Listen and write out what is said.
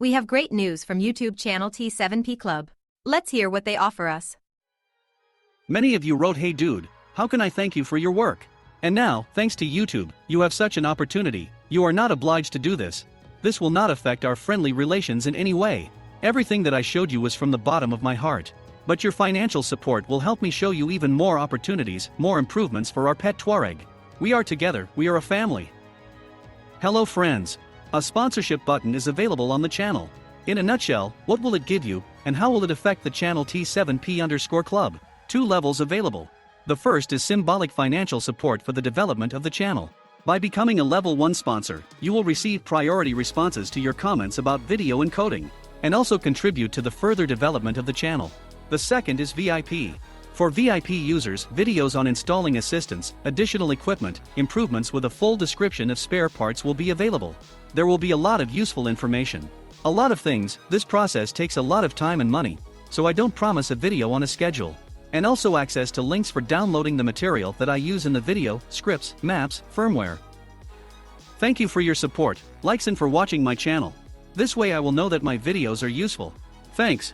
We have great news from YouTube channel T7P Club. Let's hear what they offer us. Many of you wrote, "Hey dude, how can I thank you for your work?" And now, thanks to YouTube, you have such an opportunity. You are not obliged to do this. This will not affect our friendly relations in any way. Everything that I showed you was from the bottom of my heart. But your financial support will help me show you even more opportunities, more improvements for our pet Touareg. We are together, we are a family. Hello friends. A sponsorship button is available on the channel. In a nutshell, what will it give you, and how will it affect the channel T7P_club? 2 levels available. The first is symbolic financial support for the development of the channel. By becoming a level 1 sponsor, you will receive priority responses to your comments about video encoding, and also contribute to the further development of the channel. The second is VIP. For VIP users, videos on installing assistance, additional equipment, improvements with a full description of spare parts will be available. There will be a lot of useful information. A lot of things. This process takes a lot of time and money, so I don't promise a video on a schedule. And also access to links for downloading the material that I use in the video, scripts, maps, firmware. Thank you for your support, likes and for watching my channel. This way I will know that my videos are useful. Thanks.